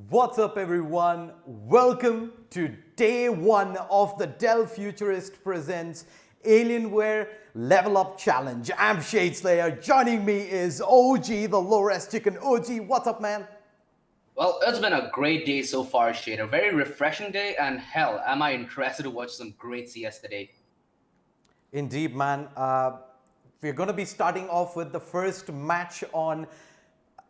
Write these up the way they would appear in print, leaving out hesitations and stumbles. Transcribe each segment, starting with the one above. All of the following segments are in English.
What's up everyone? Welcome to day one of the Dell Futurist presents Alienware LevelUp Challenge. I'm Shadeslayer. Joining me is OG, the low-res chicken. OG, what's up, man? Well, it's been a great day so far, Shade. A very refreshing day, and hell, am I interested to watch some great CS today. Indeed, man. We're going to be starting off with the first match on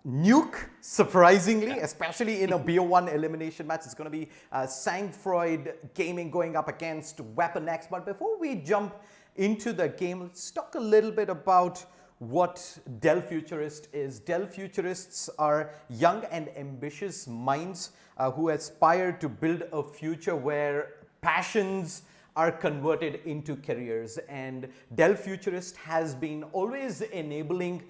Nuke, surprisingly, especially in a BO1 elimination match. It's going to be Sangfroid Gaming going up against WeaponX. But before we jump into the game, let's talk a little bit about what Dell Futurist is. Dell Futurists are young and ambitious minds who aspire to build a future where passions are converted into careers. And Dell Futurist has been always enabling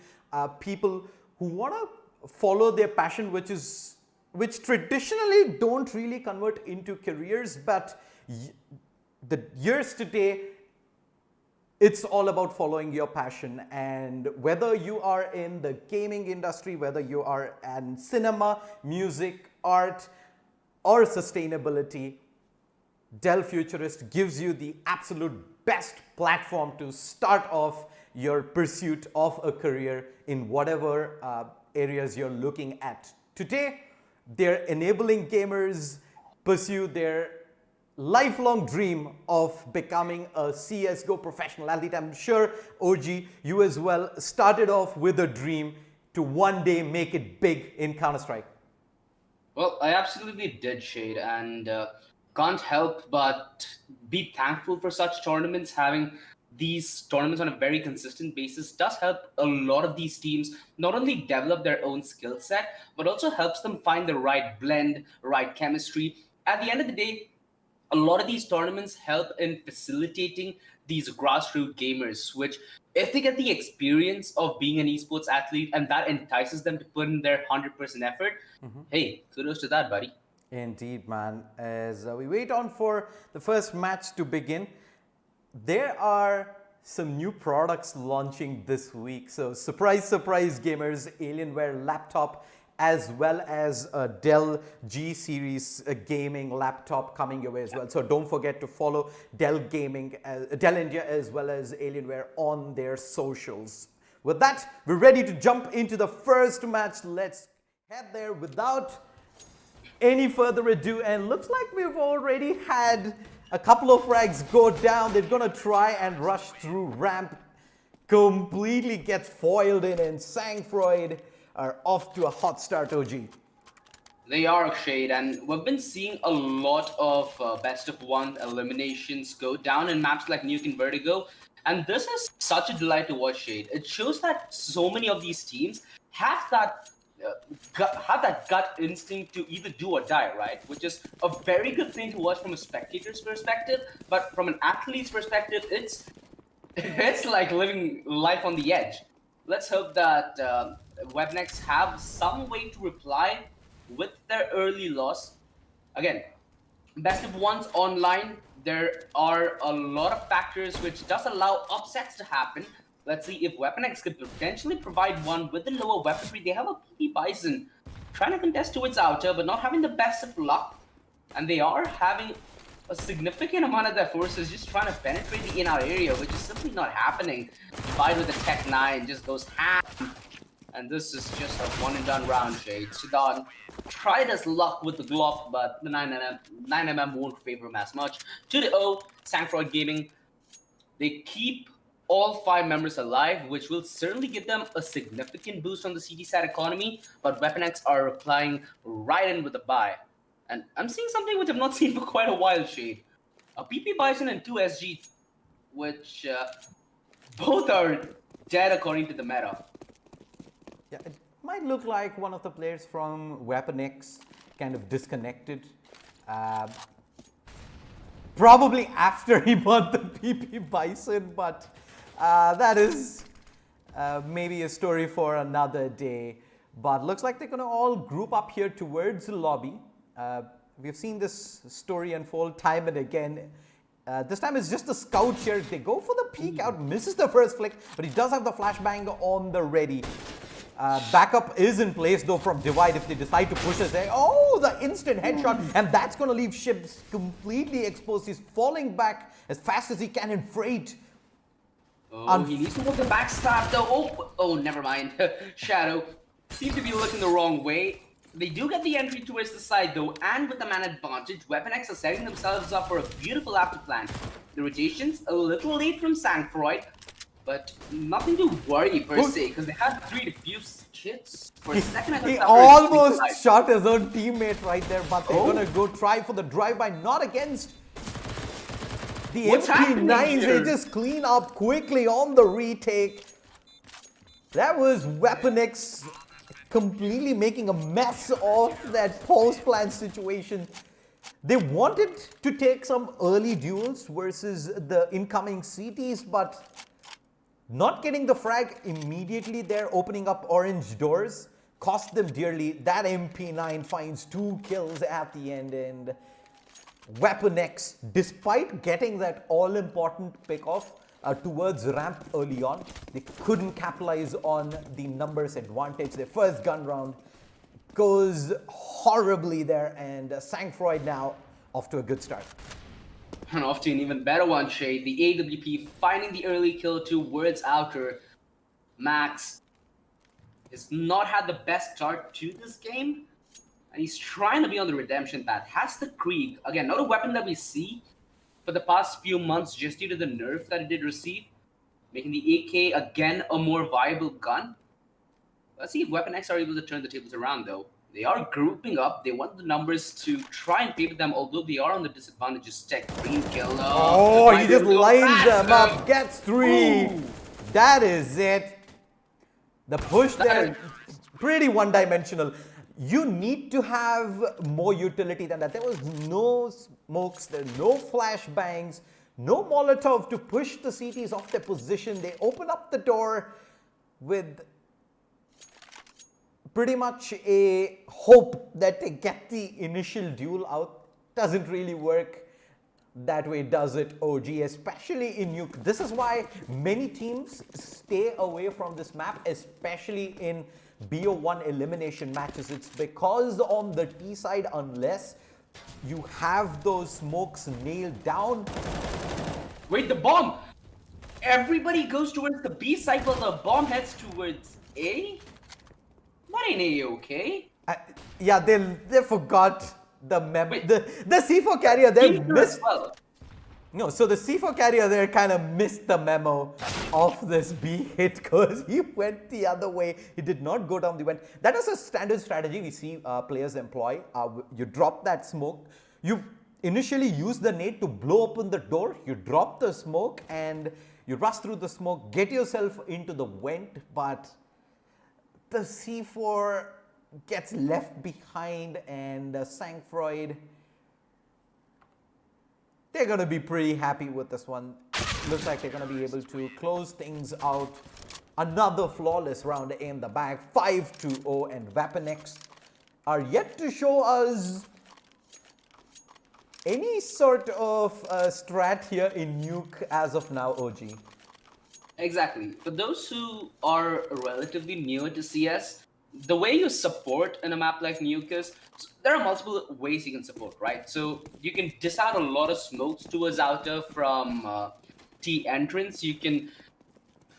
people who want to follow their passion, which traditionally don't really convert into careers, but the years today, it's all about following your passion. And whether you are in the gaming industry, whether you are in cinema, music, art, or sustainability, Dell Futurist gives you the absolute best platform to start off your pursuit of a career in whatever areas you're looking at. Today, they're enabling gamers pursue their lifelong dream of becoming a CSGO professional athlete. I'm sure, OG, you as well started off with a dream to one day make it big in Counter-Strike. Well, I absolutely did, Shade, and can't help but be thankful for such tournaments. Having these tournaments on a very consistent basis does help a lot of these teams not only develop their own skill set, but also helps them find the right blend, right chemistry. At the end of the day, a lot of these tournaments help in facilitating these grassroots gamers, which if they get the experience of being an esports athlete and that entices them to put in their 100% effort, hey, kudos to that, buddy. Indeed, man. As we wait on for the first match to begin, there are some new products launching this week. So surprise, surprise gamers, Alienware laptop as well as a Dell G series gaming laptop coming your way as well. So don't forget to follow Dell Gaming, Dell India as well as Alienware on their socials. With that, we're ready to jump into the first match. Let's head there without any further ado, and looks like we've already had a couple of frags go down. They're gonna try and rush through ramp, completely gets foiled in, and Sangfroid are off to a hot start, OG. They are, Shade, and we've been seeing a lot of best of one eliminations go down in maps like Nuke and Vertigo, and this is such a delight to watch, Shade. It shows that so many of these teams have that gut instinct to either do or die, right? Which is a very good thing to watch from a spectator's perspective, but from an athlete's perspective, it's like living life on the edge. Let's hope that WeaponX have some way to reply with their early loss. Again, best of ones online, there are a lot of factors which does allow upsets to happen. Let's see if WeaponX could potentially provide one with the lower weaponry. They have a PP Bison trying to contest towards outer, but not having the best of luck. And they are having a significant amount of their forces just trying to penetrate the in-out area, which is simply not happening. Fight with the Tech 9 just goes ham. And this is just a one-and-done round, Shade. CZAR tried his luck with the Glock, but the 9mm won't favor him as much. 2-0, Sangfroid Gaming. They keep all 5 members alive, which will certainly give them a significant boost on the CZAR economy, but WeaponX are replying right in with a buy. And I'm seeing something which I've not seen for quite a while, Shade. A PP Bison and 2 SG, which both are dead according to the meta. Yeah, it might look like one of the players from WeaponX kind of disconnected. Probably after he bought the PP Bison, but that is maybe a story for another day. But looks like they're going to all group up here towards the lobby. We've seen this story unfold time and again. This time it's just the scout here. They go for the peek out, misses the first flick, but he does have the flashbang on the ready. Backup is in place though from Divide if they decide to push us there. Oh, the instant headshot, and that's going to leave Shibs completely exposed. He's falling back as fast as he can in freight. Oh, he needs to work the backstab though. Oh, never mind. Shadow seems to be looking the wrong way. They do get the entry towards the side though, and with the man advantage, WeaponX are setting themselves up for a beautiful afterplan. The rotations a little late from Sangfroid, but nothing to worry per se, because they had 3 defuse kits. For a second, I thought He that was almost shot his own teammate right there, but they're gonna go try for the drive-by, not against the MP9s. They just clean up quickly on the retake. That was WeaponX completely making a mess of that post plan situation. They wanted to take some early duels versus the incoming CTs, but not getting the frag immediately there, opening up orange doors, cost them dearly. That MP9 finds 2 kills at the end, and WeaponX, despite getting that all-important pick-off towards ramp early on, they couldn't capitalize on the numbers advantage. Their first gun round goes horribly there, and Sangfroid now off to a good start. And off to an even better one, Shade. The AWP finding the early kill towards outer. Max has not had the best start to this game, and he's trying to be on the redemption path. Has the Krieg, again, not a weapon that we see for the past few months just due to the nerf that it did receive, making the AK again a more viable gun. Let's see if WeaponX are able to turn the tables around though. They are grouping up. They want the numbers to try and favor them, although they are on the disadvantages. Tech green kill. Oh, he just lines them up, gets 3. Ooh. That is it. The push there, pretty one-dimensional. You need to have more utility than that. There was no smokes, there no flashbangs, no Molotov to push the CTs off their position. They open up the door with pretty much a hope that they get the initial duel out. Doesn't really work that way, does it, OG? Especially in Nuke. This is why many teams stay away from this map, especially in BO1 elimination matches. It's because on the T side, unless you have those smokes nailed down. Wait, the bomb! Everybody goes towards the B side while the bomb heads towards A? That ain't A, okay? Yeah, they forgot the memo. The C4 carrier there missed. Well. No, so the C4 carrier there kind of missed the memo of this B hit because he went the other way. He did not go down the vent. That is a standard strategy we see players employ. You drop that smoke. You initially use the nade to blow open the door. You drop the smoke and you rush through the smoke, get yourself into the vent, but the C4 gets left behind, and Sangfroid, they're going to be pretty happy with this one. Looks like they're going to be able to close things out. Another flawless round in the bag, 5-0, and WeaponX are yet to show us any sort of strat here in Nuke as of now, OG. Exactly. For those who are relatively newer to CS, the way you support in a map like Nuke is, there are multiple ways you can support, right? So you can dish out a lot of smokes towards outer from T entrance. You can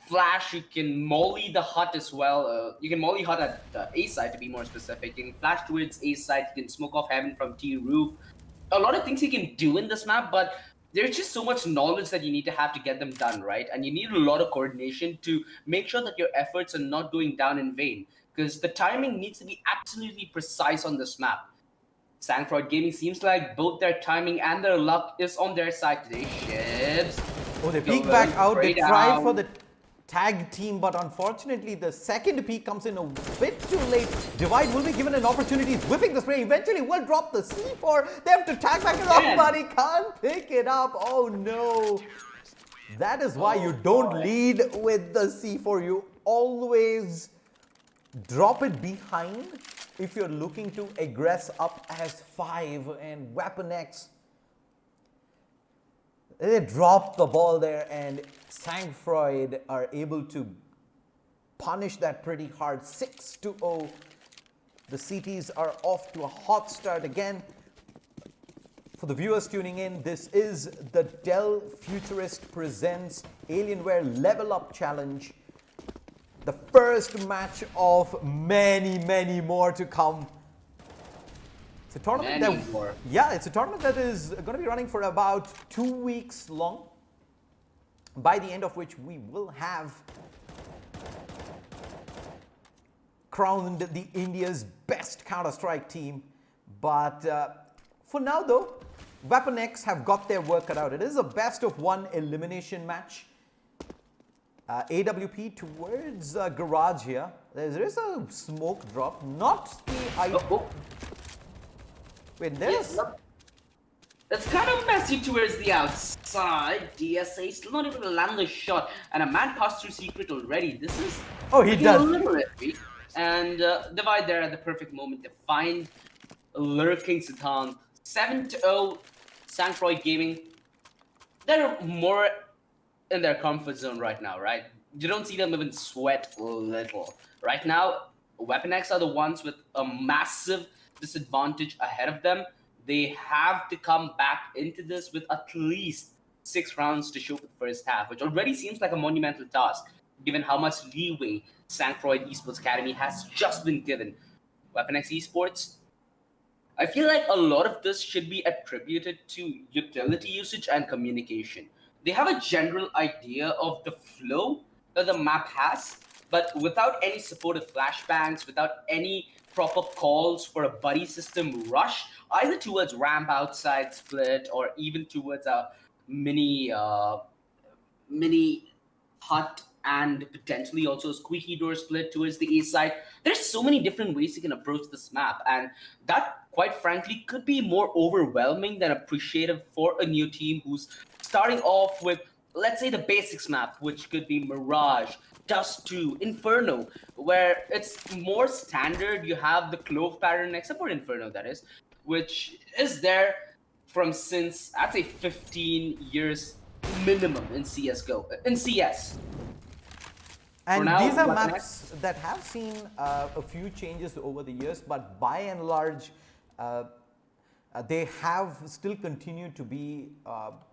flash, you can molly the hut as well. You can molly hut at the A side to be more specific. You can flash towards A side, you can smoke off heaven from T roof. A lot of things you can do in this map, but there's just so much knowledge that you need to have to get them done, right? And you need a lot of coordination to make sure that your efforts are not going down in vain, because the timing needs to be absolutely precise on this map. Sangfroid Gaming seems like both their timing and their luck is on their side today. Shibs. Oh, they peek back out. They try for the tag team, but unfortunately the second peek comes in a bit too late. Divide will be given an opportunity. He's whipping the spray. Eventually will drop the C4. They have to tag back it up, but he can't pick it up. Oh no. That is why you don't lead with the C4. You always drop it behind if you're looking to aggress up as 5, and WeaponX, they drop the ball there, and Sangfroid are able to punish that pretty hard. 6-0. The CTs are off to a hot start again. For the viewers tuning in, this is the Dell Futurist presents Alienware LevelUp Challenge. The first match of many more to come. It's a tournament it's a tournament that is going to be running for about 2 weeks long, by the end of which we will have crowned the India's best Counter-Strike team. But for now though, WeaponX have got their work cut out. It is a best of one elimination match. AWP towards Garage here. There is a smoke drop, not the Wait, there's... It's kind of messy towards the outside. DSA still not able to land the shot, and a man passed through secret already. This is he does. A little iffy. And Divide there at the perfect moment to find lurking Siddhant. 7-0, Sangfroid Gaming. They're more in their comfort zone right now, right? You don't see them even sweat a little. Right now, WeaponX are the ones with a massive disadvantage ahead of them. They have to come back into this with at least 6 rounds to show for the first half, which already seems like a monumental task, given how much leeway Sangfroid Esports Academy has just been given. WeaponX Esports, I feel like a lot of this should be attributed to utility usage and communication. They have a general idea of the flow that the map has, but without any supportive flashbangs, without any proper calls for a buddy system rush, either towards ramp outside split or even towards a mini hut and potentially also a squeaky door split towards the A side. There's so many different ways you can approach this map, and that, quite frankly, could be more overwhelming than appreciative for a new team who's starting off with, let's say, the basics map, which could be Mirage, Dust 2, Inferno, where it's more standard. You have the Clove pattern, except for Inferno, that is, which is there from since, I'd say, 15 years minimum in CSGO, in CS. And these are maps that have seen a few changes over the years, but by and large, they have still continued to be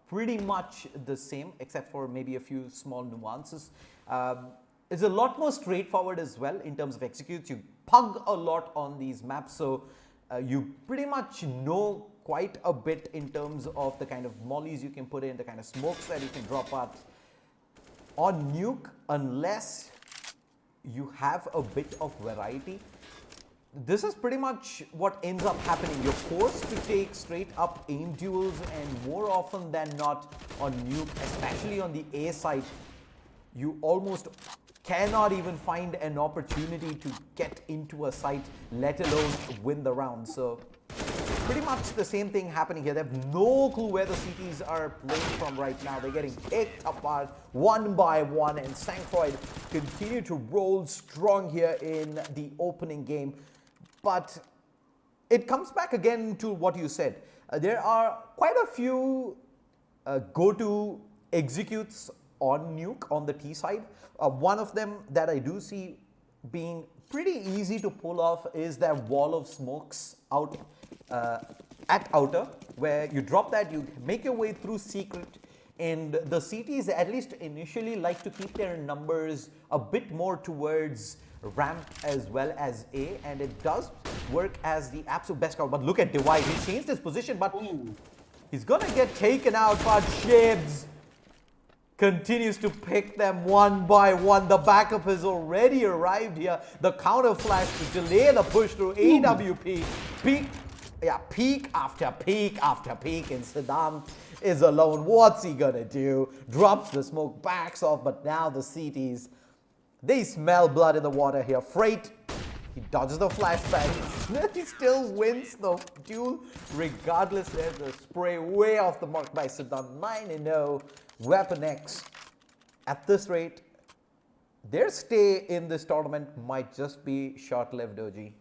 pretty much the same, except for maybe a few small nuances. It's a lot more straightforward as well in terms of executes. You pug a lot on these maps, so you pretty much know quite a bit in terms of the kind of mollies you can put in, the kind of smokes that you can drop out. On Nuke, unless you have a bit of variety, this is pretty much what ends up happening. You're forced to take straight up aim duels, and more often than not on Nuke, especially on the A side, you almost cannot even find an opportunity to get into a site, let alone win the round. So pretty much the same thing happening here. They have no clue where the CTs are playing from right now. They're getting picked apart one by one, and Sangfroid continue to roll strong here in the opening game. But it comes back again to what you said. There are quite a few go-to executes on Nuke on the T side. One of them that I do see being pretty easy to pull off is that wall of smokes out at outer, where you drop that, you make your way through secret, and the CTs, at least initially, like to keep their numbers a bit more towards ramp as well as A, and it does work as the absolute best cover. But look at Divide, he changed his position, but he's gonna get taken out, but Shibs continues to pick them one by one. The backup has already arrived here. The counter flash to delay the push through AWP. Peak after peak after peak, and Saddam is alone. What's he gonna do? Drops the smoke, backs off, but now the CTs, they smell blood in the water here. Freight, he dodges the flashbang. He still wins the duel regardless. There's the spray way off the mark by Saddam. 9-0. WeaponX, at this rate, their stay in this tournament might just be short-lived, OG.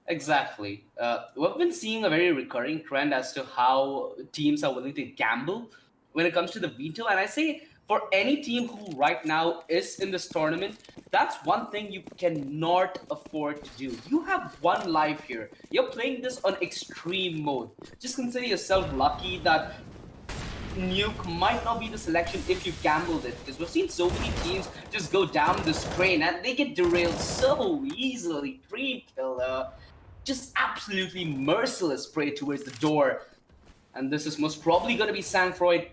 Exactly. We've been seeing a very recurring trend as to how teams are willing to gamble when it comes to the veto. And I say for any team who right now is in this tournament, That's one thing you cannot afford to do. You have one life here. You're playing this on extreme mode. Just consider yourself lucky that Nuke might not be the selection if you gambled it, because we've seen so many teams just go down this train and they get derailed so easily. Dream Killer, just absolutely merciless spray towards the door. And this is most probably going to be Sangfroid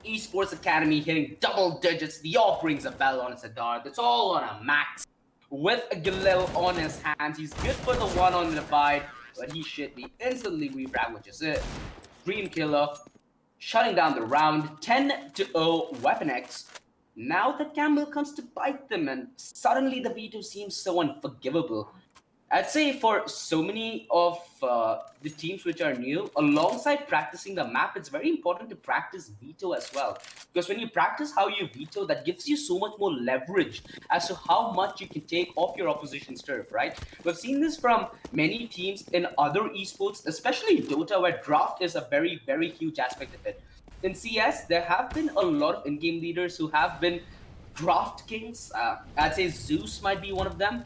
Esports Academy hitting double digits. The AWP rings a bell on CZAR. That's all on a max. With a Galil on his hands, he's good for the one on the divide, but he should be instantly refrag, which is it. Dream Killer shutting down the round, 10-0 WeaponX. Now the gamble comes to bite them, and suddenly the veto seems so unforgivable. I'd say for so many of the teams which are new, alongside practicing the map, it's very important to practice veto as well. Because when you practice how you veto, that gives you so much more leverage as to how much you can take off your opposition's turf, right? We've seen this from many teams in other esports, especially Dota, where draft is a very, very huge aspect of it. In CS, there have been a lot of in-game leaders who have been draft kings. I'd say Zeus might be one of them.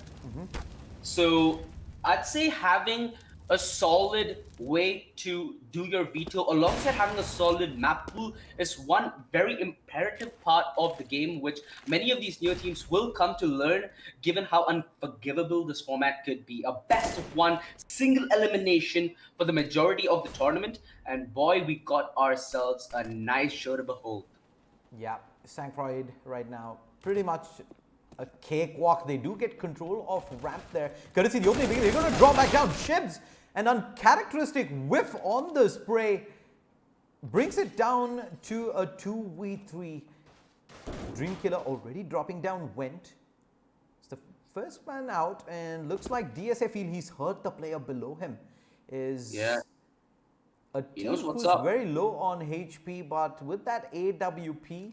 So I'd say having a solid way to do your veto alongside having a solid map pool is one very imperative part of the game, which many of these newer teams will come to learn given how unforgivable this format could be. A best of one single elimination for the majority of the tournament, and boy, we got ourselves a nice show to behold. Yeah, Sangfroid right now pretty much a cakewalk. They do get control of ramp there. Courtesy the opening, they're going to draw back down. Shibs, an uncharacteristic whiff on the spray, brings it down to a 2v3. Dream Killer already dropping down Went. It's the first man out, and looks like DSA feel he's hurt the player below him. Is a team who's very low on HP, but with that AWP,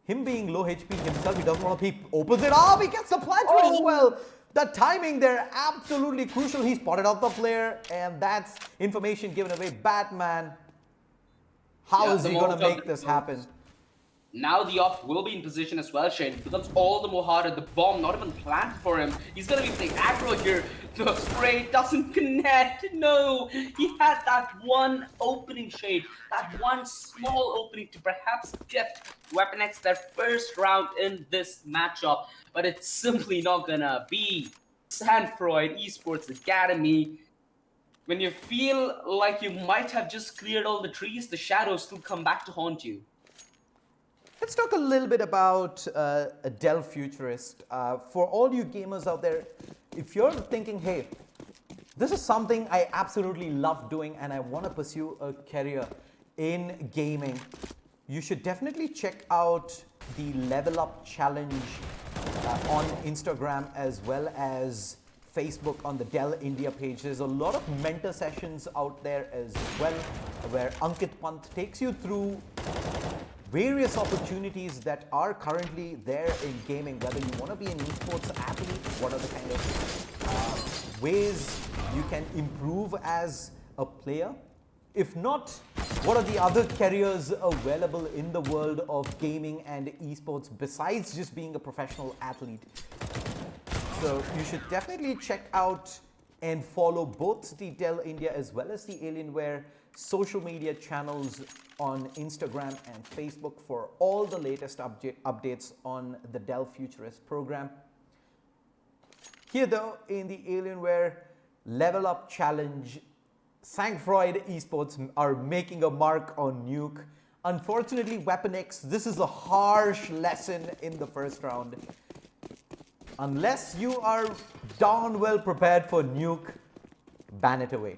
him being low HP himself, he doesn't want to peek. Opens it up, he gets the planter as well. The timing there, absolutely crucial. He spotted out the player, and that's information given away. Batman, how is he going to make this happen? Now the op will be in position as well, Shane. It becomes all the more harder. The bomb not even planned for him. He's going to be playing aggro here. The spray doesn't connect. No, he had that one opening, Shade. That one small opening to perhaps gift WeaponX their first round in this matchup. But it's simply not going to be. Sangfroid Esports Academy. When you feel like you might have just cleared all the trees, the shadows still come back to haunt you. Let's talk a little bit about a Dell Futurist. For all you gamers out there, if you're thinking, hey, this is something I absolutely love doing and I want to pursue a career in gaming, you should definitely check out the LevelUp challenge on Instagram as well as Facebook on the Dell India page. There's a lot of mentor sessions out there as well, where Ankit Pant takes you through various opportunities that are currently there in gaming, whether you want to be an esports athlete, what are the kind of ways you can improve as a player. If not, what are the other careers available in the world of gaming and esports besides just being a professional athlete? So you should definitely check out and follow both the Dell India as well as the Alienware social media channels on Instagram and Facebook for all the latest updates on the Dell Futurist program. Here though, in the Alienware LevelUp challenge, Sangfroid Esports are making a mark on Nuke. Unfortunately, WeaponX, this is a harsh lesson in the first round. Unless you are darn well prepared for Nuke, ban it away.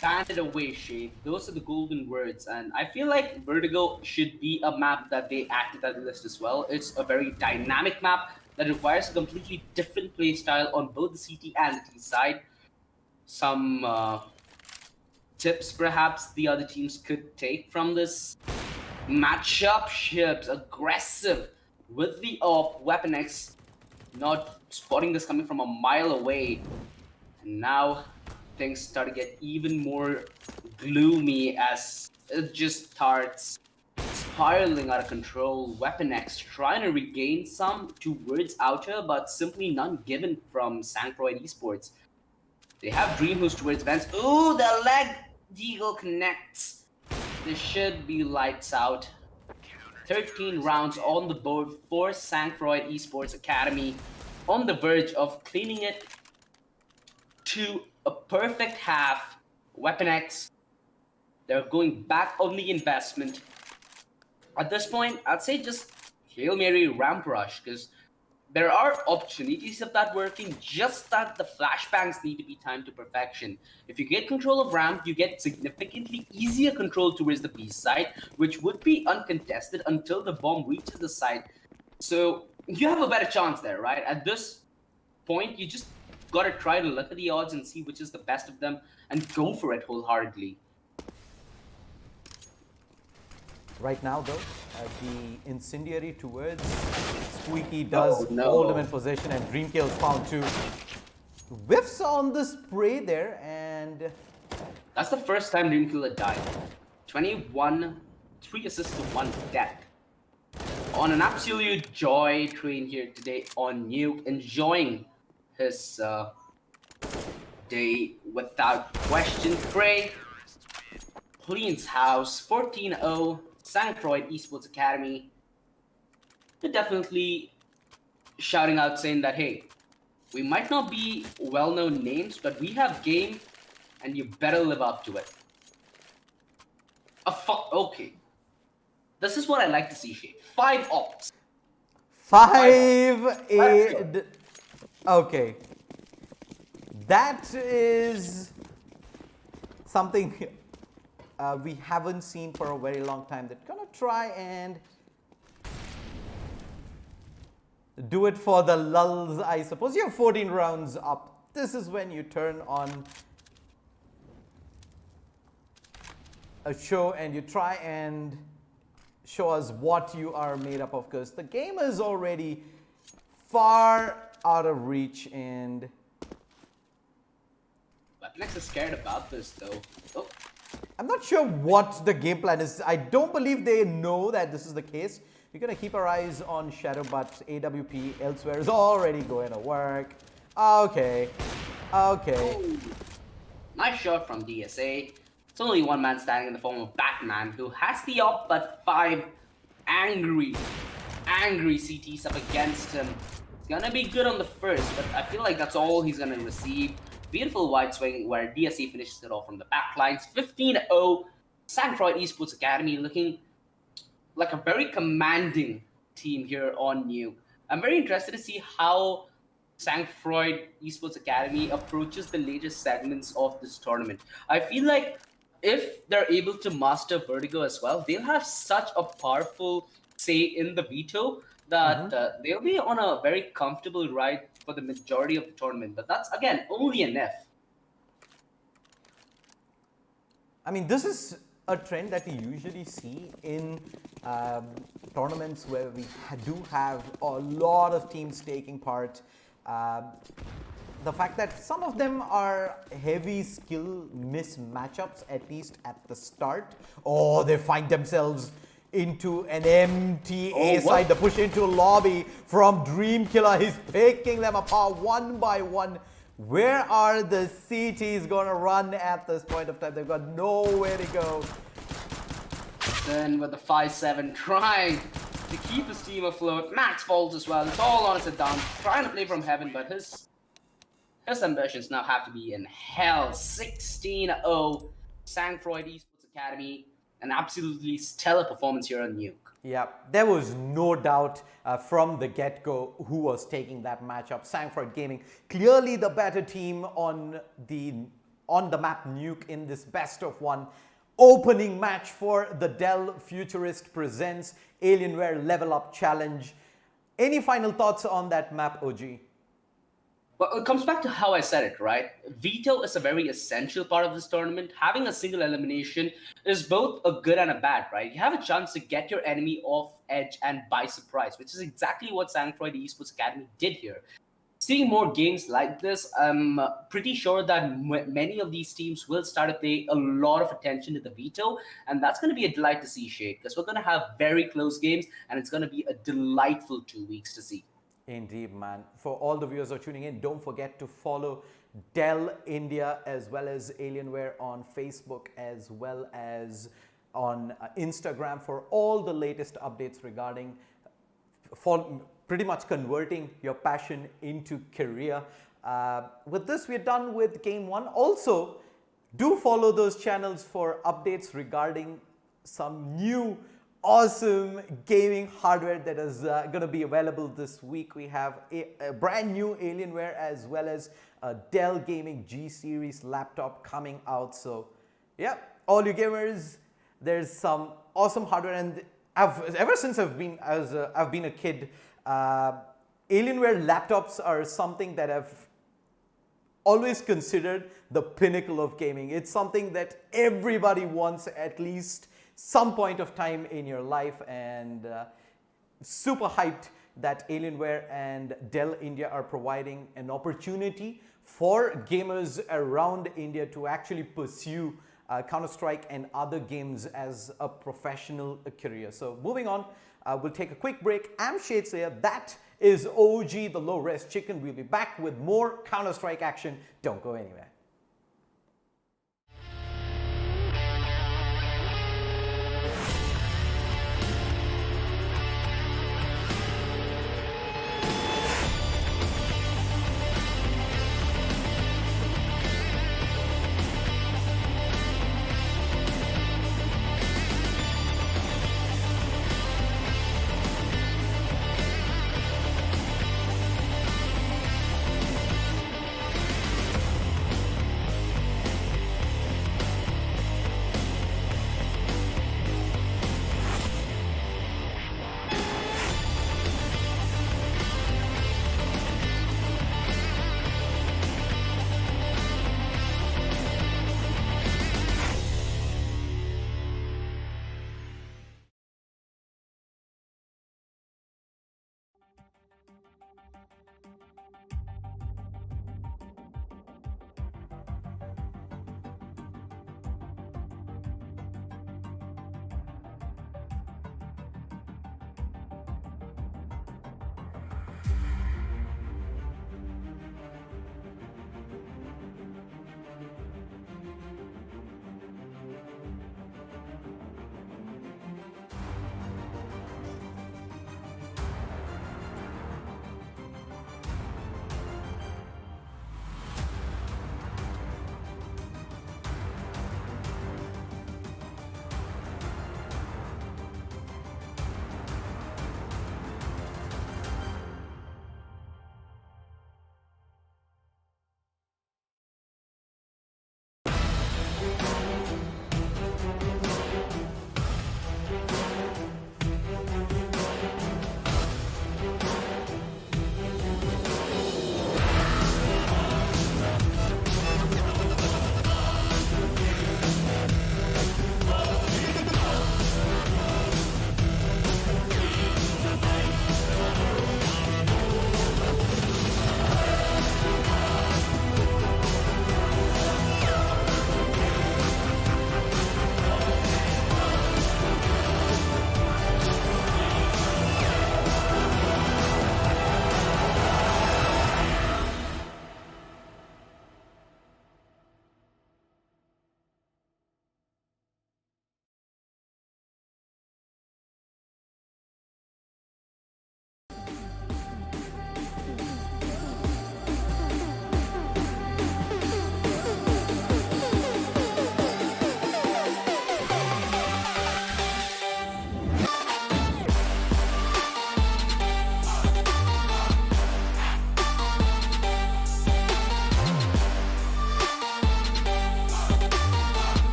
Ban it away, Shade. Those are the golden words, and I feel like Vertigo should be a map that they added to the list as well. It's a very dynamic map that requires a completely different playstyle on both the CT and the T side. Some tips perhaps the other teams could take from this matchup. Ships aggressive with the AWP. WeaponX not spotting this coming from a mile away, and now things start to get even more gloomy as it just starts spiraling out of control. WeaponX trying to regain some towards outer, but simply none given from Sangfroid Esports. They have Dream Who's towards Vents. Ooh, the leg deagle connects. This should be lights out. 13 rounds on the board for Sangfroid Esports Academy, on the verge of cleaning it to a perfect half. WeaponX, they're going back on the investment. At this point, I'd say just Hail Mary ramp rush, because there are opportunities of that working, just that the flashbangs need to be timed to perfection. If you get control of ramp, you get significantly easier control towards the B side, which would be uncontested until the bomb reaches the side. So you have a better chance there, right? At this point, you just gotta try to look at the odds and see which is the best of them and go for it wholeheartedly. Right now, though, the incendiary towards Squeaky does no. hold him in position, and Dreamkill's found two. Whiffs on the spray there, and That's the first time Dreamkill had died. 21, 3 assists to 1 death. On an absolute joy train here today on Nuke, enjoying his day without question. Frey cleans house, 14-0, Sangfroid Esports Academy. They're definitely shouting out saying that, hey, we might not be well-known names, but we have game, and you better live up to it. Okay. This is what I like to see, Shay. 5 ops. 5 Let's a. Okay. That is something we haven't seen for a very long time. They're gonna try and do it for the lulls, I suppose. You have 14 rounds up. This is when you turn on a show and you try and show us what you are made up of, because the game is already far out of reach, and WeaponX is scared about this though. Oh, I'm not sure what the game plan is. I don't believe they know that this is the case. We're going to keep our eyes on Shadow, but AWP elsewhere is already going to work. Okay. Okay. oh. Nice shot from DSA. It's only one man standing in the form of Batman, who has the op, but 5 angry CTs up against him. It's gonna be good on the first, but I feel like that's all he's gonna receive. Beautiful wide swing where DSA finishes it off from the back lines. 15-0, Sangfroid Esports Academy looking like a very commanding team here on Nuke. I'm very interested to see how Sangfroid Esports Academy approaches the later segments of this tournament. I feel like if they're able to master Vertigo as well, they'll have such a powerful say in the veto that they'll be on a very comfortable ride for the majority of the tournament. But that's, again, only an if. I mean, this is a trend that we usually see in tournaments where we do have a lot of teams taking part. The fact that some of them are heavy skill miss matchups, at least at the start, or they find themselves into an empty A side. The push into lobby from Dreamkiller. He's picking them apart one by one. Where are the CTs going to run at this point of time? They've got nowhere to go. Then with the 5-7 trying to keep his team afloat. Max falls as well. It's all on his down. Trying to play from heaven, but his ambitions now have to be in hell. 16-0. Sangfroid Esports Academy. An absolutely stellar performance here on Nuke. Yeah, there was no doubt from the get-go who was taking that matchup. Sangfroid Gaming, clearly the better team on the map Nuke in this best of one opening match for the Dell Futurist presents Alienware LevelUp Challenge. Any final thoughts on that map, OG? Well, it comes back to how I said it, right? Veto is a very essential part of this tournament. Having a single elimination is both a good and a bad, right? You have a chance to get your enemy off edge and by surprise, which is exactly what Sangfroid Esports Academy did here. seeing more games like this, I'm pretty sure that many of these teams will start to pay a lot of attention to the veto, and that's going to be a delight to see, Shade, because we're going to have very close games, and it's going to be a delightful 2 weeks to see. Indeed, man. For all the viewers who are tuning in, don't forget to follow Dell India as well as Alienware on Facebook as well as on Instagram for all the latest updates regarding for pretty much converting your passion into career. With this, we're done with game one. Also, do follow those channels for updates regarding some new awesome gaming hardware that is going to be available this week. We have a brand new Alienware as well as a Dell Gaming G series laptop coming out. So yeah, all you gamers, there's some awesome hardware, and ever since I've been a kid, Alienware laptops are something that I've always considered the pinnacle of gaming. It's something that everybody wants at least some point of time in your life, and super hyped that Alienware and Dell India are providing an opportunity for gamers around India to actually pursue Counter-Strike and other games as a professional career. So moving on, we'll take a quick break. I'm Shades here. That is OG, the low res chicken. We'll be back with more Counter-Strike action. Don't go anywhere.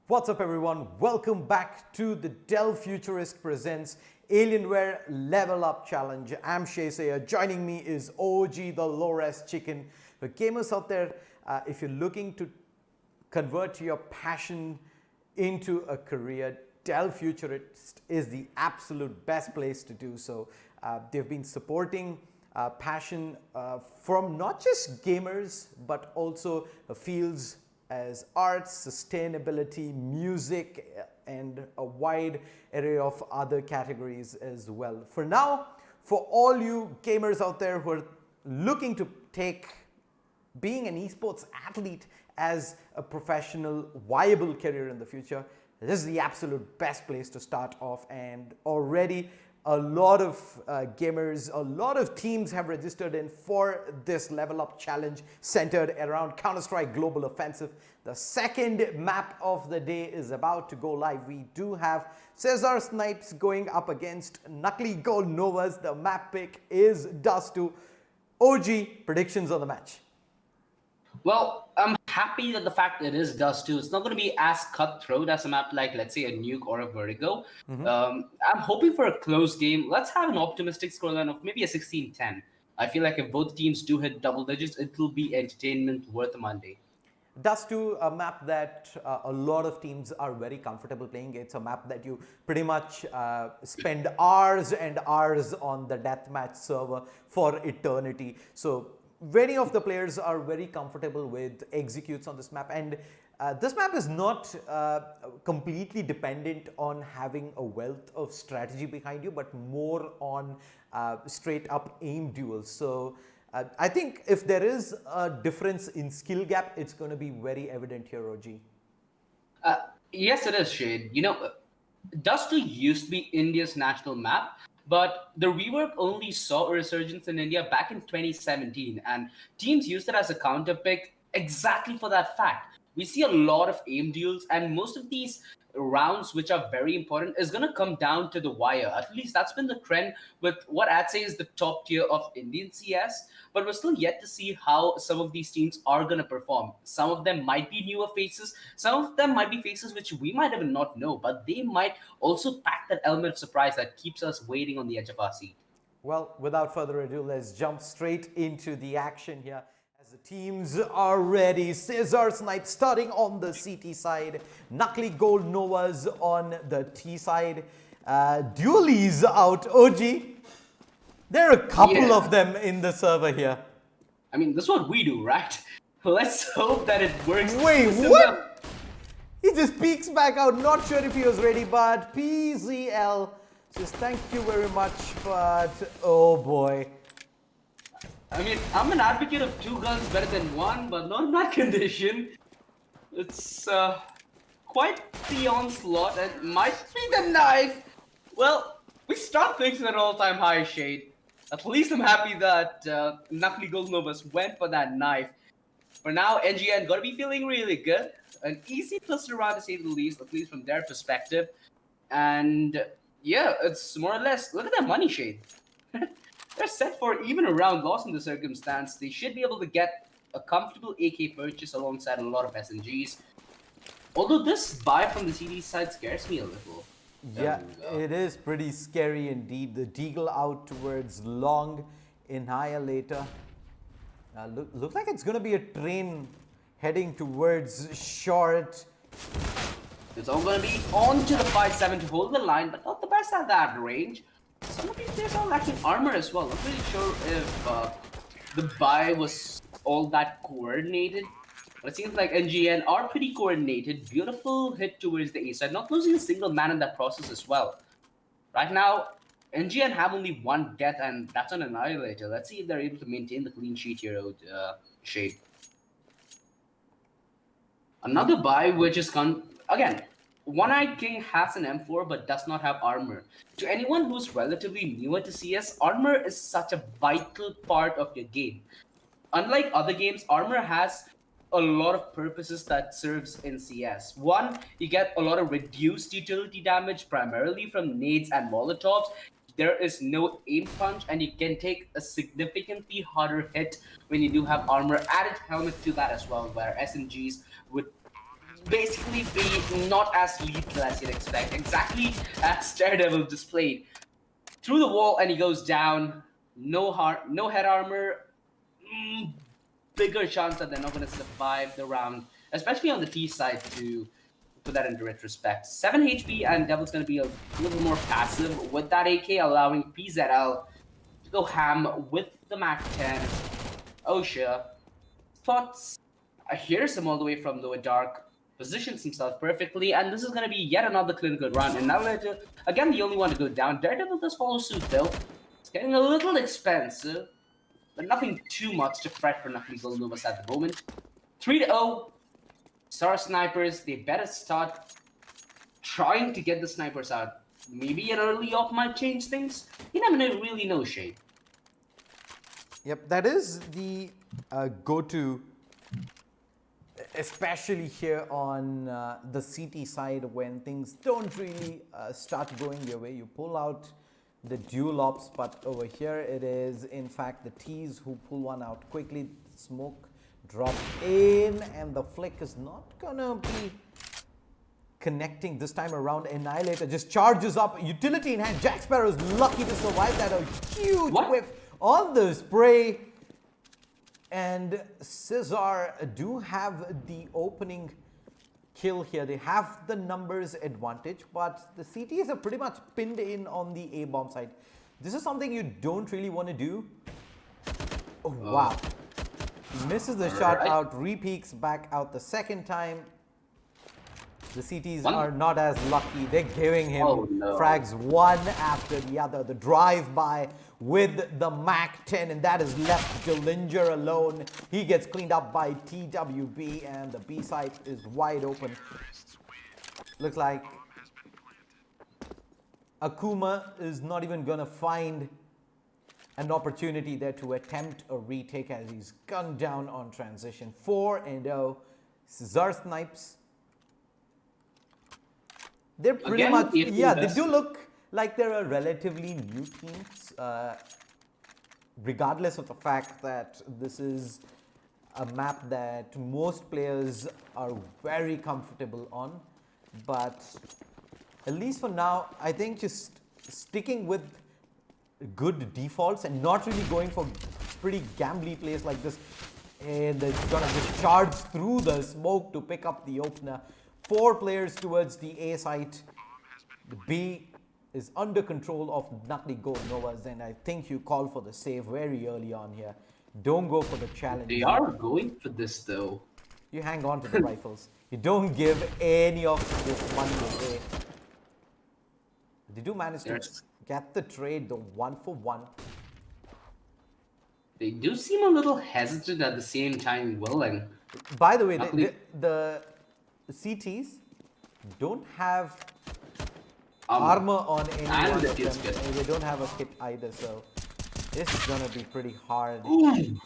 What's up, everyone? Welcome back to the Dell Futurist presents Alienware LevelUp Challenge. I'm Shay Sayer. Joining me is OG, the low-res chicken. For gamers out there, if you're looking to convert your passion into a career, Dell Futurist is the absolute best place to do so. They've been supporting passion from not just gamers, but also fields as arts, sustainability, music, and a wide array of other categories as well. For now, for all you gamers out there who are looking to take being an esports athlete as a professional, viable career in the future, this is the absolute best place to start off. And already a lot of gamers, a lot of teams have registered in for this Level Up challenge centered around Counter-Strike Global Offensive. The second map of the day is about to go live. We do have CZAR Snipes going up against Nakli Gold Novas. The map pick is Dust2. OG, predictions on the match. Well, I'm happy that the fact it is Dust2. It's not going to be as cutthroat as a map like, let's say, a Nuke or a Vertigo. I'm hoping for a close game. Let's have an optimistic scoreline of maybe a 16-10. I feel like if both teams do hit double digits, it will be entertainment worth a Monday. Dust2, a map that a lot of teams are very comfortable playing. It's a map that you pretty much spend hours and hours on the deathmatch server for eternity. So many of the players are very comfortable with executes on this map, and this map is not completely dependent on having a wealth of strategy behind you, but more on straight up aim duels. So I think if there is a difference in skill gap, it's going to be very evident here, OG. Yes, it is, Shade. You know, Dust2 used to be India's national map, but the rework only saw a resurgence in India back in 2017, and teams used it as a counter pick exactly for that fact. We see a lot of aim duels, and most of these rounds, which are very important, is going to come down to the wire. At least that's been the trend with what I'd say is the top tier of Indian CS, but we're still yet to see how some of these teams are going to perform. Some of them might be newer faces, some of them might be faces which we might even not know, but they might also pack that element of surprise that keeps us waiting on the edge of our seat. Well, without further ado, let's jump straight into the action here. As the teams are ready, CZAR Snipes starting on the CT side, Nakli Gold Novas on the T side. Dualies out, OG. There are a couple of them in the server here. I mean, that's what we do, right? Let's hope that it works. Wait, what? He just peeks back out. Not sure if he was ready, but PZL says thank you very much, but oh boy. I mean, I'm an advocate of two guns better than one, but not in that condition. It's quite the onslaught, and might be the knife. Well, we start things at an all-time high, Shade. At least I'm happy that Nakli Gold Novas went for that knife. For now, NGN gotta be feeling really good. An easy cluster round to say the least, at least from their perspective. And yeah, it's more or less, look at that money, Shade. They're set for even a round loss in the circumstance. They should be able to get a comfortable AK purchase alongside a lot of SMGs. Although this buy from the CD side scares me a little. Yeah, it is pretty scary indeed. The Deagle out towards long Annihilator. Looks like it's going to be a train heading towards short. It's all going to be on to the 5-7 to hold the line, but not the best at that range. Some of these players are lacking armor as well. Not really sure if the buy was all that coordinated. But it seems like NGN are pretty coordinated. Beautiful hit towards the A side, not losing a single man in that process as well. Right now, NGN have only one death, and that's an Annihilator. Let's see if they're able to maintain the clean sheet here, Shade. Another buy which is again, One-Eyed King has an M4 but does not have armor. To anyone who's relatively newer to CS, armor is such a vital part of your game. Unlike other games, armor has a lot of purposes that serves in CS. One, you get a lot of reduced utility damage, primarily from nades and molotovs. There is no aim punch, and you can take a significantly harder hit when you do have armor. Added helmet to that as well, where SMGs would basically be not as lethal as you'd expect. Exactly as Daredevil displayed. Through the wall and he goes down. No heart, no head armor. Bigger chance that they're not going to survive the round, especially on the T side to put that into retrospect. 7 HP and Devil's going to be a little more passive with that AK, allowing PZL to go ham with the Mac 10. Osha spots, hears him all the way from lower dark, positions himself perfectly, and this is going to be yet another clinical run. And now, again, the only one to go down. Daredevil does follow suit though. It's getting a little expensive, but nothing too much to fret for Nakli Novas at the moment. 3-0. Star Snipers, they better start trying to get the snipers out. Maybe an early op might change things. You never really know, Shade. Yep, that is the go-to, especially here on the CT side when things don't really start going your way. You pull out the dual ops, but over here it is in fact the T's who pull one out quickly. Smoke drop in and the flick is not gonna be connecting this time around. Annihilator just charges up, utility in hand. Jack Sparrow is lucky to survive that. A huge whiff on the spray, and CZAR do have the opening kill here. They have the numbers advantage, but the CTs are pretty much pinned in on the A bomb side. This is something you don't really want to do. Oh, wow. He misses the shot out, re-peeks back out the second time. The CTs are not as lucky. They're giving him frags one after the other. The drive-by with the Mac 10, and that has left Dillinger alone. He gets cleaned up by TWB, and the B side is wide open. Looks like Akuma is not even going to find an opportunity there to attempt a retake as he's gunned down on transition. 4-0. CZAR Snipes. They're pretty much, yeah, they do look like they're a relatively new teams, regardless of the fact that this is a map that most players are very comfortable on. But at least for now, I think just sticking with good defaults and not really going for pretty gambly plays like this. And they're gonna just charge through the smoke to pick up the opener. 4 players towards the A site. The B is under control of Nakli Novas, and I think you call for the save very early on here. Don't go for the challenge. They are going for this though. You hang on to the rifles. You don't give any of this money away. They do manage to get the trade, though, 1-for-1. They do seem a little hesitant at the same time willing. By the way, the CTs don't have armor on any one of them. They don't have a kit either, so this is gonna be pretty hard. Ooh.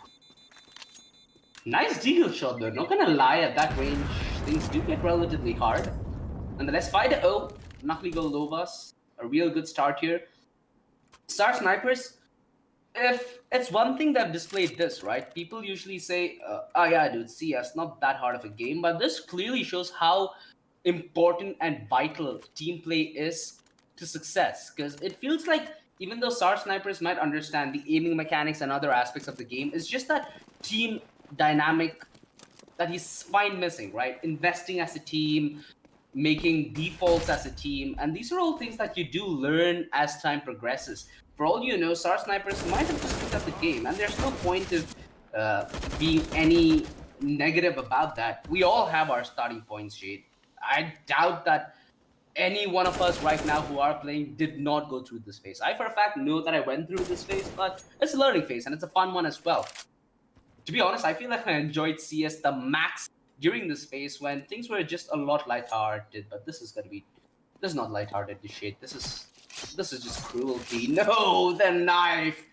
Nice deagle shot though, not gonna lie, at that range, things do get relatively hard. Nonetheless, 5-0, Nakli Novas, a real good start here. Star Snipers, if it's one thing that displayed this, right? People usually say, oh yeah, dude, CS, not that hard of a game, but this clearly shows how important and vital team play is to success. Because it feels like even though Star Snipers might understand the aiming mechanics and other aspects of the game, it's just that team dynamic that he's fine missing, right? Investing as a team, making defaults as a team, and these are all things that you do learn as time progresses. For all you know, Star Snipers might have just picked up the game, and there's no point of being any negative about that. We all have our starting points, Shade. I doubt that any one of us right now who are playing did not go through this phase. I, for a fact, know that I went through this phase, but it's a learning phase, and it's a fun one as well. To be honest, I feel like I enjoyed CS the max during this phase when things were just a lot lighthearted, but this is not lighthearted, this shit. This is just cruelty. No, the knife!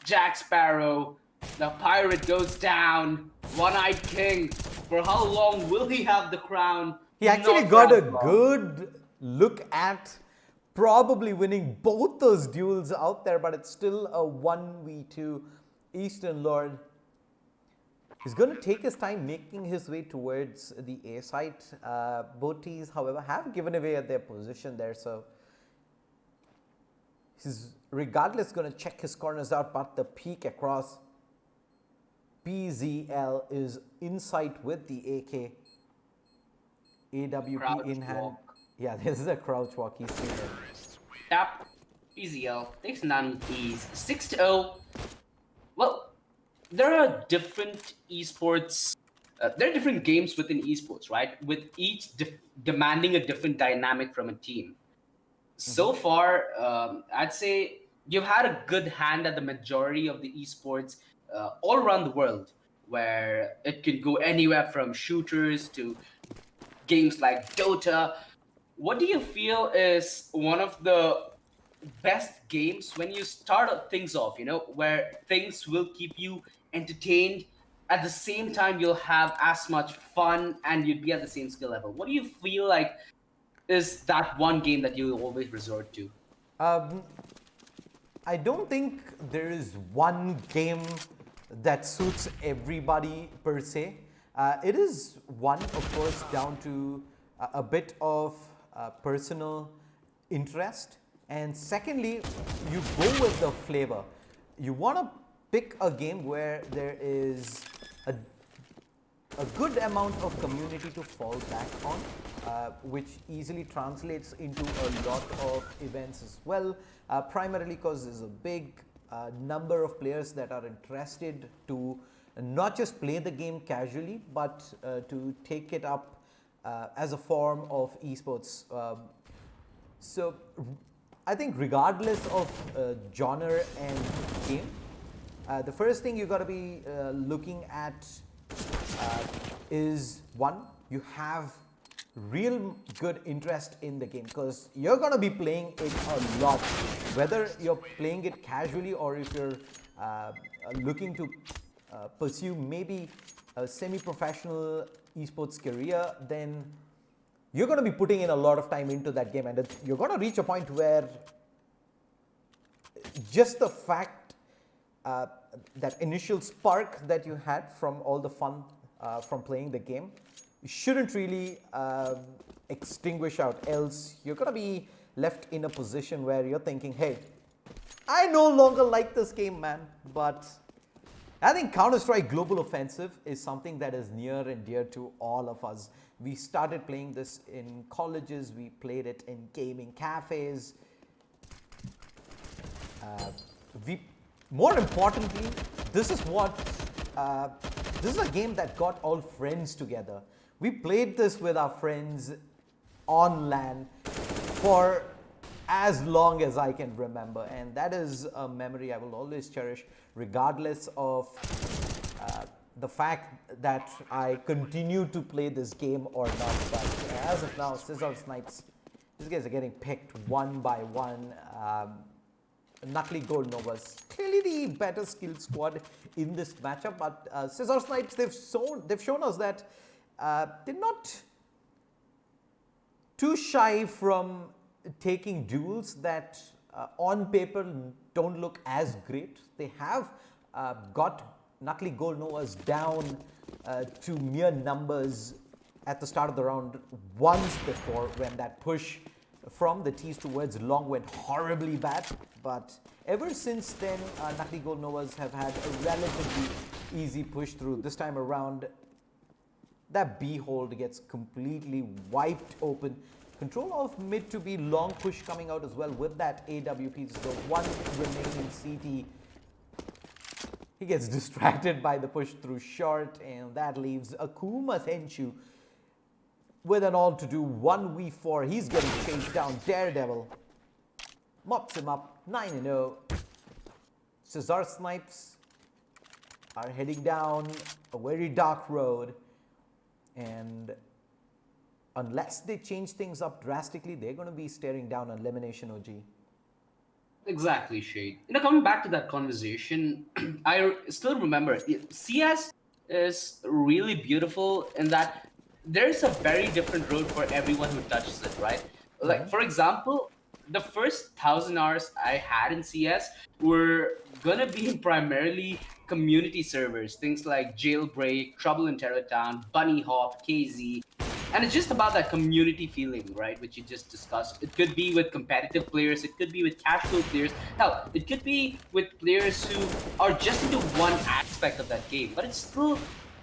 Jack Sparrow, the pirate goes down. One-eyed king. For how long will he have the crown? He actually got a good look at probably winning both those duels out there, but it's still a 1v2. Eastern Lord He's going to take his time making his way towards the A site. Both teams, however, have given away at their position there, so he's regardless going to check his corners out, but the peek across. BZL is in sight with the AK. AWP Crouch in hand. walk. Yeah, this is a crouch walk. He's seen it. Tap. EZL. Takes none keys. 6-0. Well, there are different esports. There are different games within esports, right? With each demanding a different dynamic from a team. So far, I'd say you've had a good hand at the majority of the esports all around the world, where it can go anywhere from shooters to games like Dota. What do you feel is one of the best games when you start things off, where things will keep you entertained, at the same time you'll have as much fun and you'd be at the same skill level? What do you feel like is that one game that you always resort to? I don't think there is one game that suits everybody per se. It is one, of course, down to a bit of personal interest. And secondly, you go with the flavor. You want to pick a game where there is a good amount of community to fall back on, which easily translates into a lot of events as well, primarily because there's a big number of players that are interested to not just play the game casually, but to take it up as a form of esports. So I think regardless of genre and game, the first thing you got to be looking at is one, you have real good interest in the game, because you're going to be playing it a lot, whether you're playing it casually or if you're looking to pursue maybe a semi-professional esports career, then you're going to be putting in a lot of time into that game, and you're going to reach a point where just the fact that initial spark that you had from all the fun from playing the game shouldn't really extinguish out, else you're going to be left in a position where you're thinking, hey, I no longer like this game, man. But I think Counter-Strike Global Offensive is something that is near and dear to all of us. We started playing this in colleges, we played it in gaming cafes. More importantly, this is a game that got all friends together. We played this with our friends on LAN for as long as I can remember, and that is a memory I will always cherish, regardless of the fact that I continue to play this game or not. But as of now, CZAR Snipes, these guys are getting picked one by one. Nakli Gold Novas, clearly the better skilled squad in this matchup, but CZAR Snipes, they've shown us that they're not too shy from taking duels that on paper don't look as great. They have got Nakli Gold Novas down to mere numbers at the start of the round once before, when that push from the T's towards long went horribly bad. But ever since then, Nakli Gold Novas have had a relatively easy push through. This time around, that B hold gets completely wiped open. Control of mid to B, long push coming out as well with that AWP. So one remaining CT. He gets distracted by the push through short, and that leaves Akuma Tenshu with an all to do 1v4. He's getting chased down. Daredevil mops him up. 9-0. CZAR Snipes are heading down a very dark road, and unless they change things up drastically, they're going to be staring down an elimination, OG. Exactly, Shade. Coming back to that conversation, I still remember CS is really beautiful in that there's a very different road for everyone who touches it, right? Like, for example, the first 1,000 hours I had in CS were gonna be primarily community servers, things like Jailbreak, Trouble in Terrortown, Bunny Hop, KZ. And it's just about that community feeling, right, which you just discussed. It could be with competitive players, it could be with casual players. Hell, it could be with players who are just into one aspect of that game. But it's still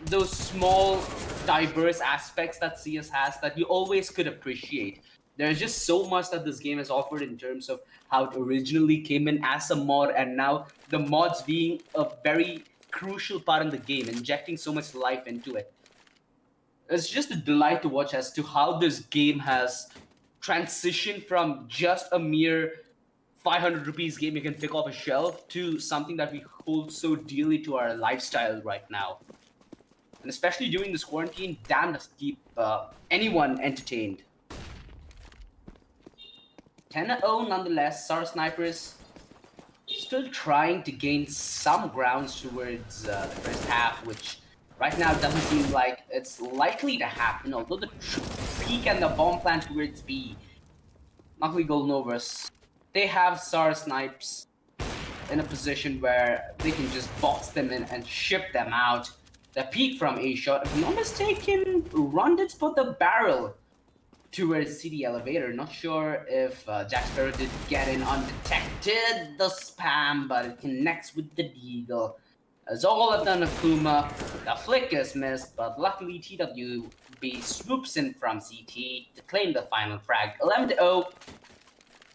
those small, diverse aspects that CS has that you always could appreciate. There's just so much that this game has offered in terms of how it originally came in as a mod, and now the mods being a very crucial part in the game, injecting so much life into it. It's just a delight to watch as to how this game has transitioned from just a mere 500 rupees game you can pick off a shelf to something that we hold so dearly to our lifestyle right now. And especially during this quarantine, damn, does keep anyone entertained. 10-0 nonetheless. CZAR Snipers still trying to gain some grounds towards the first half, which right now doesn't seem like it's likely to happen, although the peak and the bomb plan towards B. Nakli Golnovas, they have CZAR Snipes in a position where they can just box them in and ship them out. The peak from A shot, if I'm not mistaken, Ron did spot the barrel towards CD elevator. Not sure if Jack Sparrow did get in undetected, the spam, but it connects with the Deagle. As all have done Akuma, the flick is missed, but luckily TWB swoops in from CT to claim the final frag. 11-0,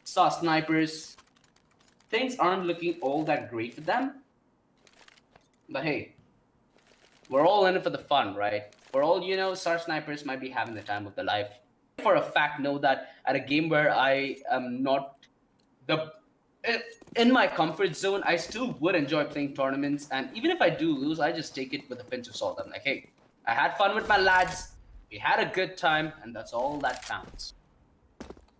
CZAR Snipers. Things aren't looking all that great for them, but hey, we're all in it for the fun, right? For all you know, CZAR Snipers might be having the time of their life. For a fact, know that at a game where I am not in my comfort zone, I still would enjoy playing tournaments, and even if I do lose, I just take it with a pinch of salt. I'm like, hey, I had fun with my lads, we had a good time, and that's all that counts.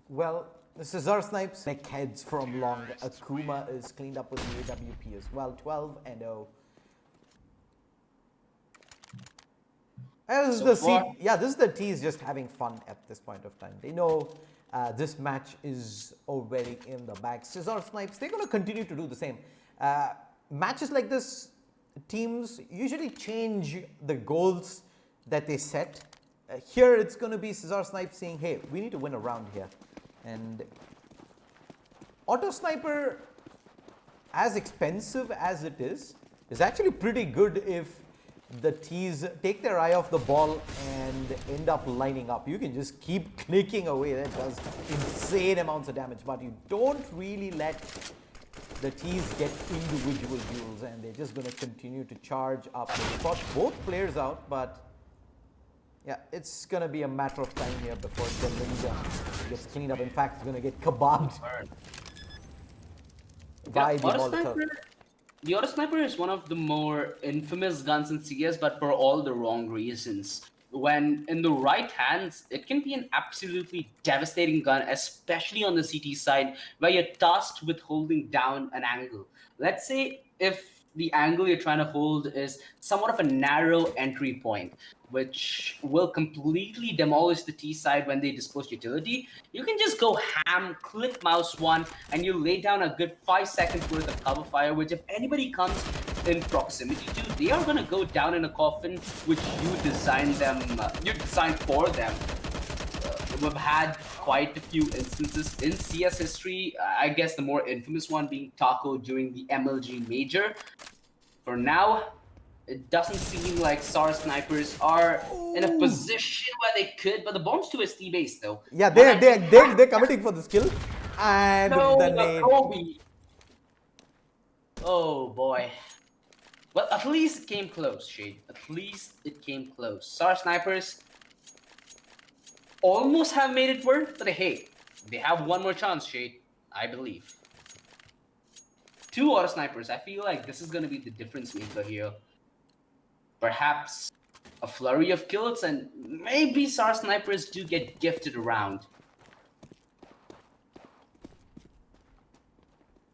Well, the CZAR Snipes neck heads from long. Akuma is cleaned up with the AWP as well. 12-0. This is the T's just having fun at this point of time. They know this match is already in the bag. CZAR Snipes, they're going to continue to do the same. Matches like this, teams usually change the goals that they set. Here it's going to be CZAR Snipes saying, hey, we need to win a round here. And Auto Sniper, as expensive as it is actually pretty good if the T's take their eye off the ball and end up lining up. You can just keep clicking away. That does insane amounts of damage, but you don't really let the T's get individual duels, and they're just going to continue to charge up. They spot both players out, but yeah, it's going to be a matter of time here before the Ninja gets cleaned up. In fact, it's going to get kebabbed by the Molotov. The Auto Sniper is one of the more infamous guns in CS, but for all the wrong reasons. When in the right hands, it can be an absolutely devastating gun, especially on the CT side, where you're tasked with holding down an angle. Let's say if the angle you're trying to hold is somewhat of a narrow entry point, which will completely demolish the T side when they dispose utility, you can just go ham, click mouse 1, and you lay down a good 5 seconds worth of cover fire, which if anybody comes in proximity to, they are going to go down in a coffin which you designed for them. We've had quite a few instances in CS history, I guess the more infamous one being Taco during the MLG Major. For now, it doesn't seem like CZAR Snipers are in a position where they could, but the bomb's to a ST base though. Yeah, they're committing for the skill. And no, the nade. Kobe. Oh boy. Well, at least it came close, Shade. At least it came close. CZAR Snipers almost have made it work, but hey, they have one more chance, Shade, I believe. 2 Auto Snipers. I feel like this is going to be the difference maker here. Perhaps a flurry of kills, and maybe CZAR Snipers do get gifted around.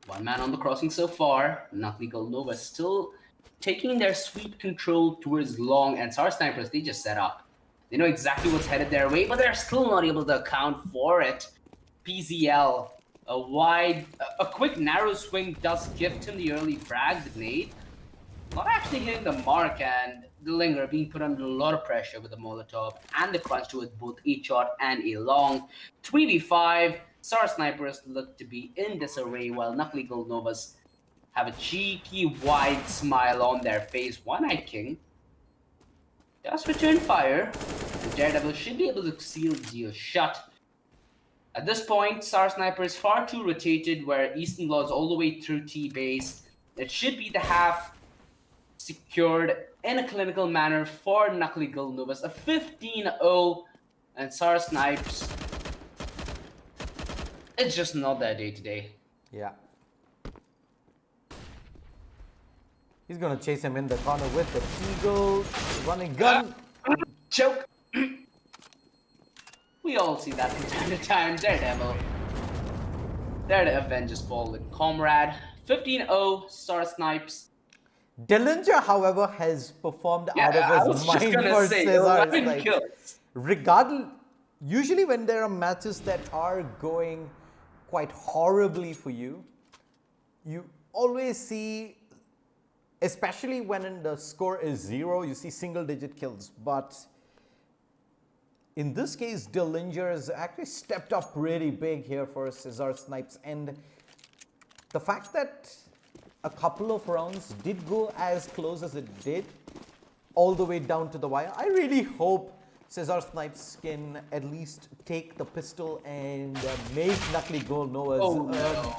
One man on the crossing so far. Nakli Golnova still taking their sweet control towards long, and CZAR Snipers, they just set up. They know exactly what's headed their way, but they're still not able to account for it. PZL, a quick narrow swing does gift him the early frag, the nade. not actually hitting the mark, and the Linger being put under a lot of pressure with the Molotov and the crunch to it, both a short and a long. 3v5, CZAR snipers look to be in disarray while Nakli Novas have a cheeky wide smile on their face. One-Eyed King does return fire, and Daredevil should be able to seal the deal shut. At this point, CZAR Sniper is far too rotated where Eastern Lord's all the way through T-base. It should be the half secured in a clinical manner for Nakli Novas. A 15-0, and CZAR Snipes, it's just not their day today. Yeah. He's going to chase him in the corner with the Eagle. Running gun. Choke. We all see that from time to time. Daredevil. There to avenge his fallen comrade. 15-0, CZAR Snipes. Dellinger, however, has performed out of his mind for CZAR Snipes. Regardless, usually when there are matches that are going quite horribly for you, you always see, especially when the score is 0, you see single-digit kills. But in this case, Dellinger has actually stepped up really big here for CZAR Snipes. And the fact that a couple of rounds did go as close as it did, all the way down to the wire, I really hope CZAR Snipes can at least take the pistol and make Nakli go Noah's. Oh no.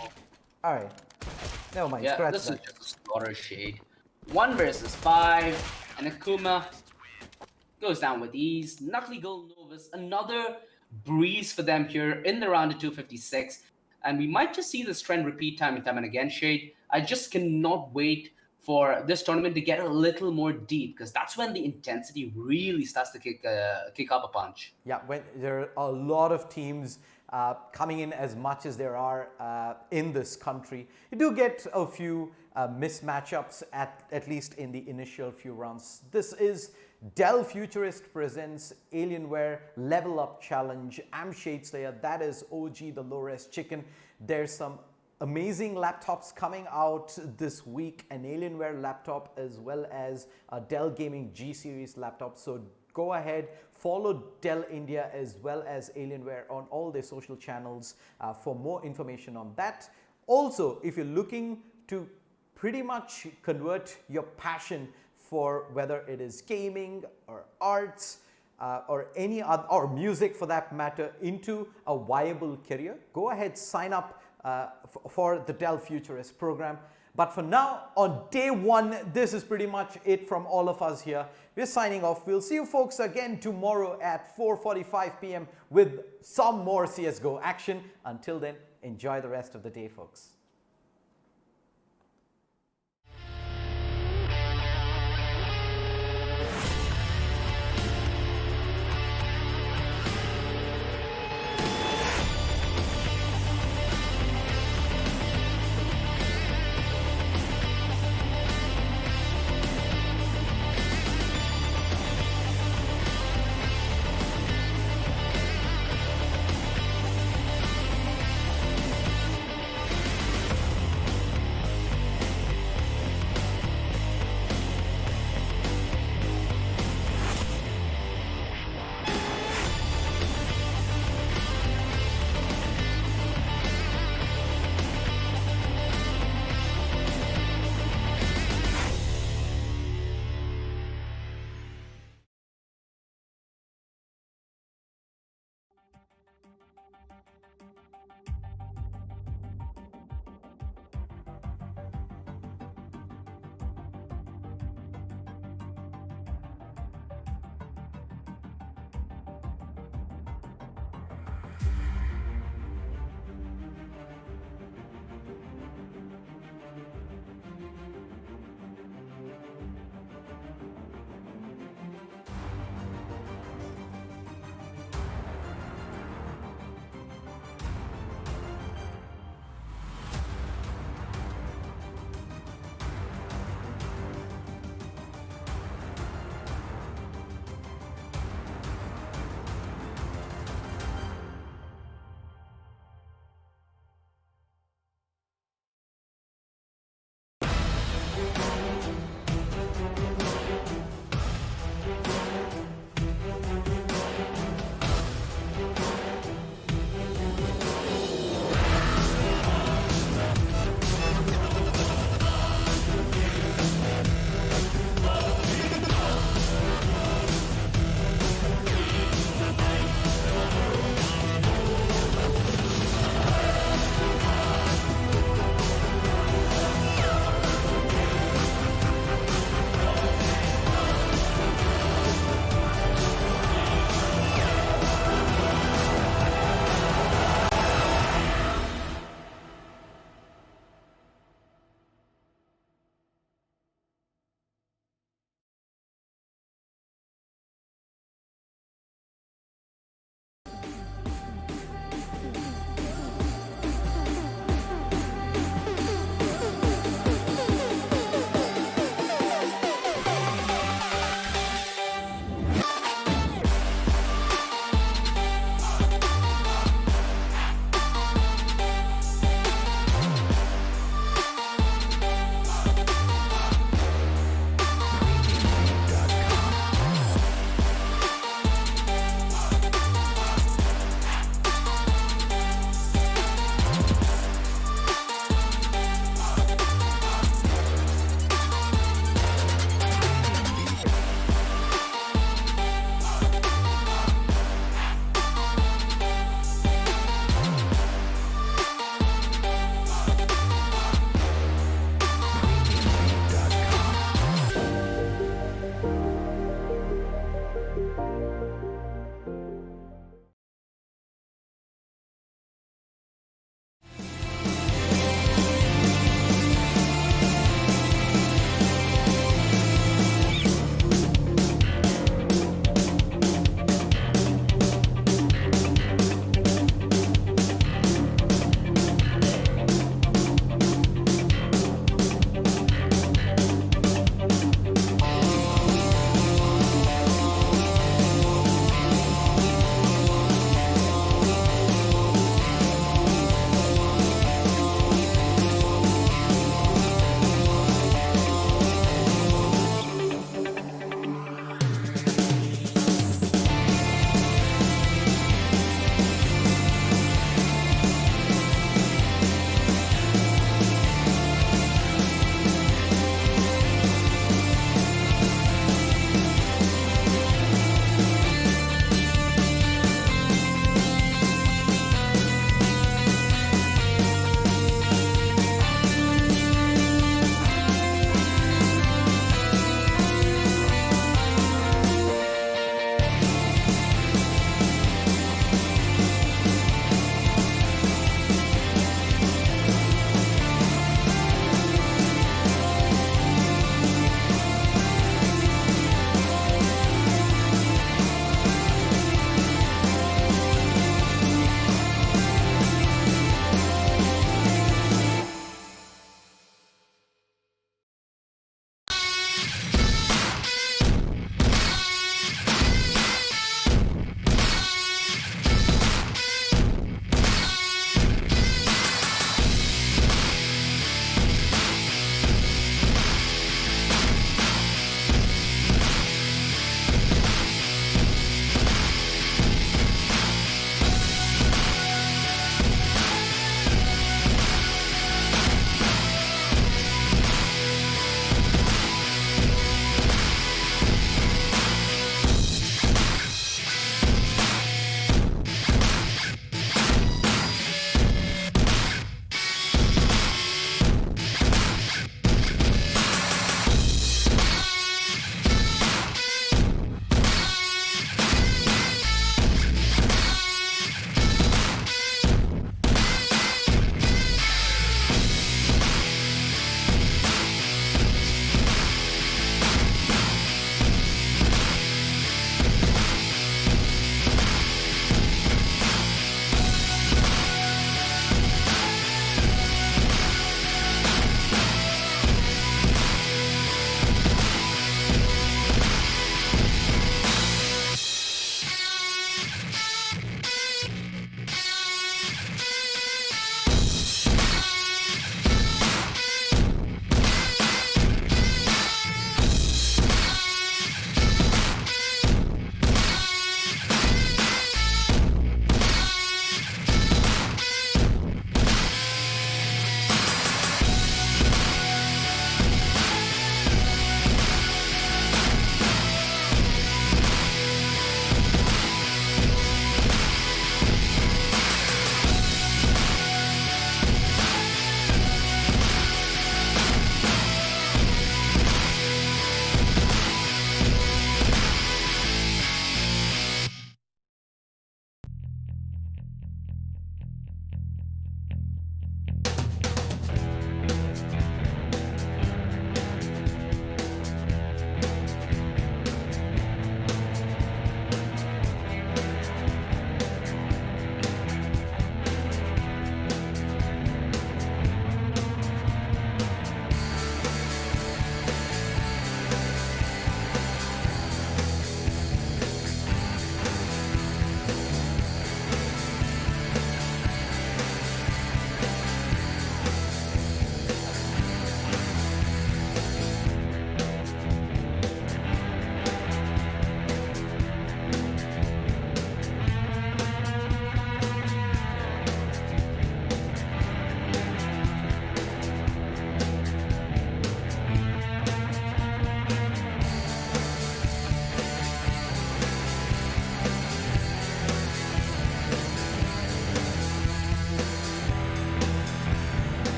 Alright. Never mind. Yeah, Scratch this that. is just a slaughter shade. 1 versus 5, and Akuma goes down with ease. Nakli Novas, another breeze for them here in the round of 256. And we might just see this trend repeat time and time and again, Shade. I just cannot wait for this tournament to get a little more deep, because that's when the intensity really starts to kick up a punch. Yeah, when there are a lot of teams coming in as much as there are in this country, you do get a few mismatchups at least in the initial few rounds. This is Dell Futurist presents Alienware LevelUp Challenge. I'm Shadeslayer. That is OG, the low-res chicken. There's some amazing laptops coming out this week, an Alienware laptop as well as a Dell Gaming G Series laptop. So go ahead, follow Dell India as well as Alienware on all their social channels for more information on that. Also, if you're looking to pretty much convert your passion for whether it is gaming or arts or any other, or music for that matter, into a viable career, go ahead, sign up for the Dell Futurist program. But for now, on day 1, this is pretty much it from all of us here. We're signing off. We'll see you folks again tomorrow at 4:45 p.m. with some more CSGO action. Until then, enjoy the rest of the day, folks.